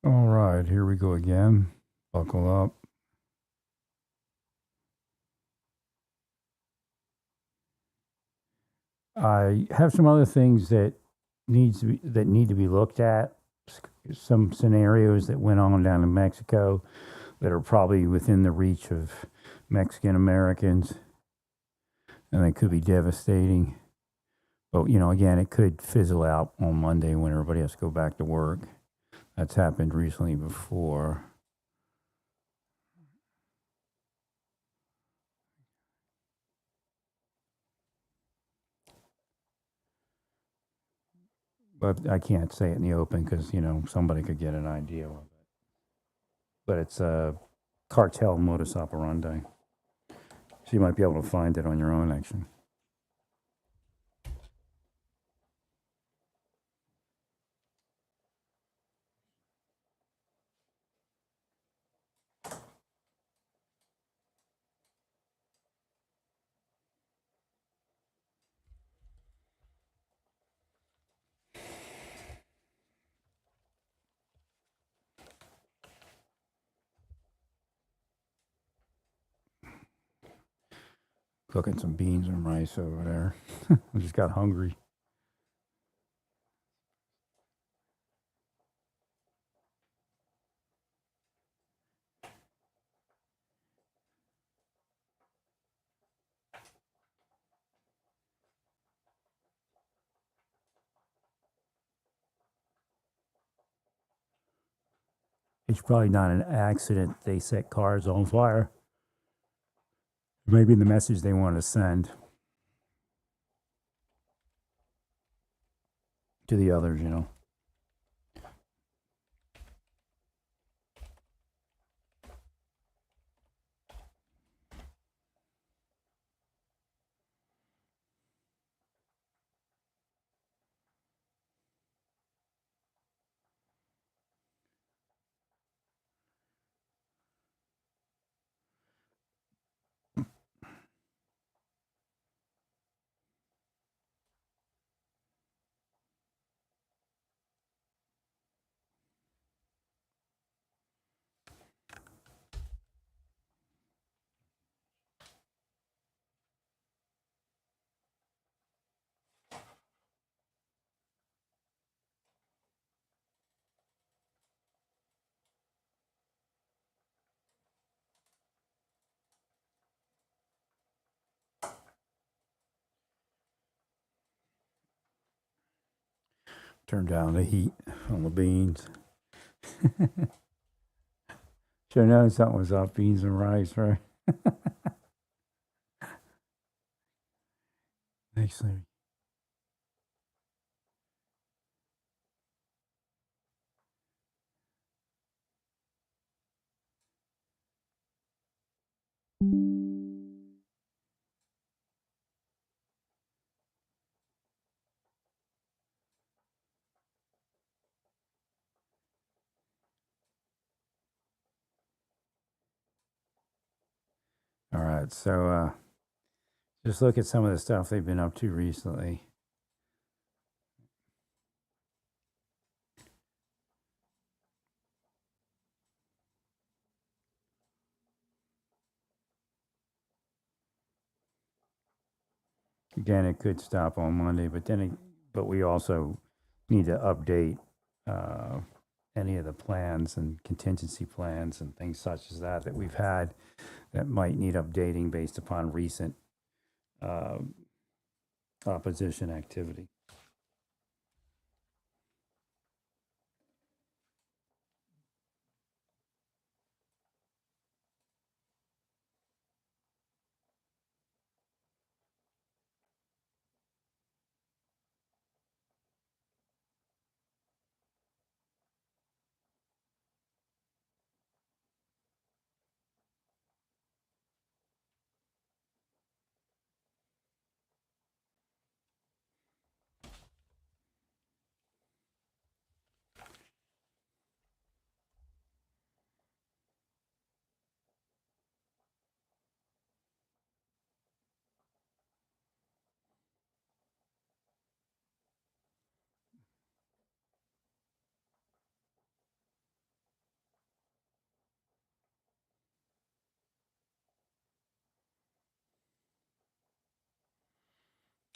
All right, here we go again. Buckle up. I have some other things that need to be looked at. Some scenarios that went on down in Mexico that are probably within the reach of Mexican Americans, and they could be devastating. But again, it could fizzle out on Monday when everybody has to go back to work. That's happened recently before. But I can't say it in the open because somebody could get an idea of it. But it's a cartel modus operandi, so you might be able to find it on your own. Actually, cooking some beans and rice over there. I just got hungry. It's probably not an accident they set cars on fire. Maybe the message they want to send to the others. Turn down the heat on the beans. Should have known something was up. Beans and rice, right? Excellent. All right, so just look at some of the stuff they've been up to recently. Again, it could stop on Monday, but we also need to update uh, any of the plans and contingency plans and things such as that we've had that might need updating based upon recent uh, opposition activity.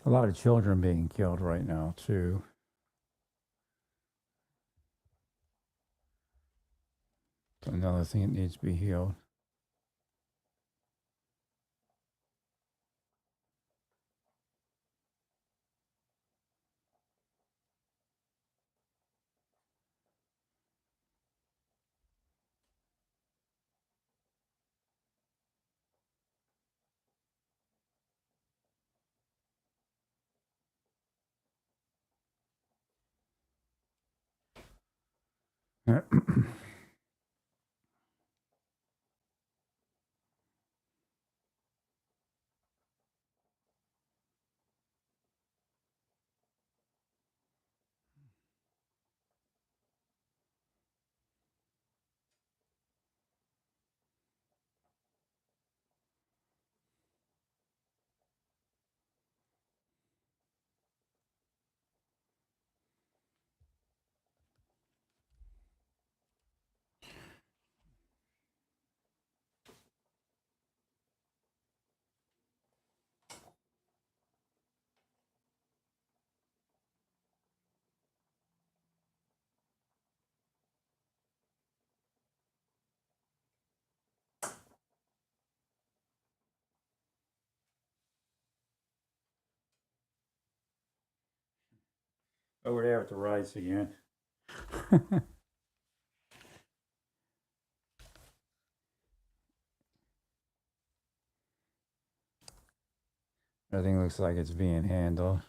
A lot of children being killed right now too. Another thing that needs to be healed. Over there at the rights again. Everything looks like it's being handled.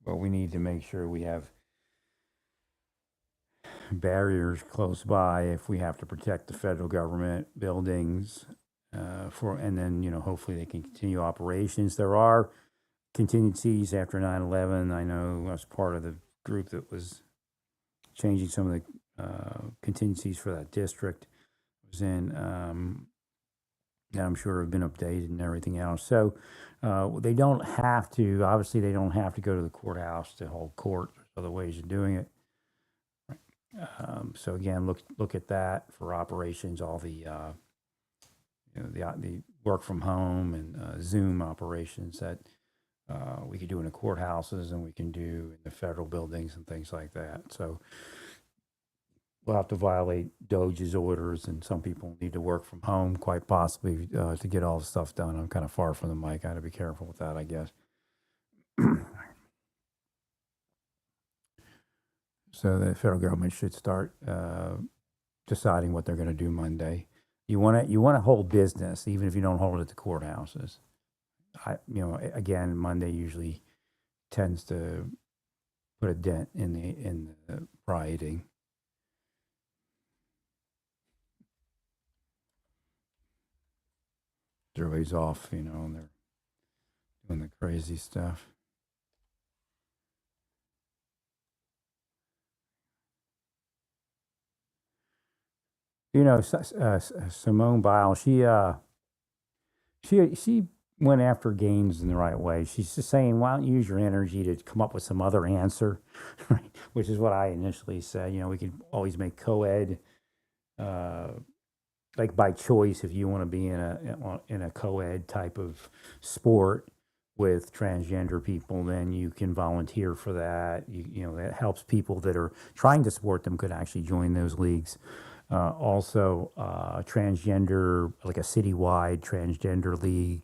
But we need to make sure we have barriers close by if we have to protect the federal government buildings and then, hopefully they can continue operations. There are contingencies after 9/11. I know I was part of the group that was changing some of the contingencies for that district. I was in, that I'm sure have been updated and everything else. So they don't have to, obviously, they don't have to go to the courthouse to hold court. There's other ways of doing it. So again, look at that for operations, all the the work from home and Zoom operations that we could do in the courthouses and we can do in the federal buildings and things like that. So we'll have to violate Doge's orders, and some people need to work from home, quite possibly, to get all the stuff done. I'm kind of far from the mic. I got to be careful with that, I guess. So the federal government should start deciding what they're going to do Monday. You want to hold business, even if you don't hold it at the courthouses. Again, Monday usually tends to put a dent in the rioting. Everybody's off, and they're doing the crazy stuff. Simone Biles, she went after gains in the right way. She's just saying, why don't you use your energy to come up with some other answer, right? Which is what I initially said. We could always make co-ed, like by choice, if you want to be in a co-ed type of sport with transgender people, then you can volunteer for that. That helps people that are trying to support them could actually join those leagues. Also, transgender, like a citywide transgender league,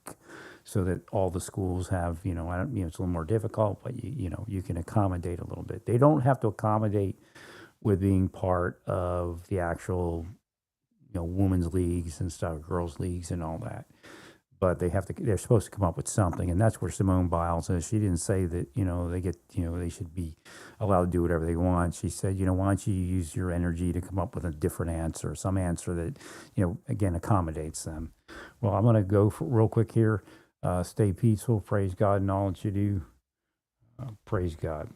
so that all the schools have, it's a little more difficult, but you can accommodate a little bit. They don't have to accommodate with being part of the actual, women's leagues and stuff, girls' leagues and all that. But they're supposed to come up with something, and that's where Simone Biles is. She didn't say that they should be allowed to do whatever they want. She said, why don't you use your energy to come up with a different answer, some answer that again accommodates them. Well, I'm going to go real quick here. Stay peaceful. Praise God in all that you do. Praise God.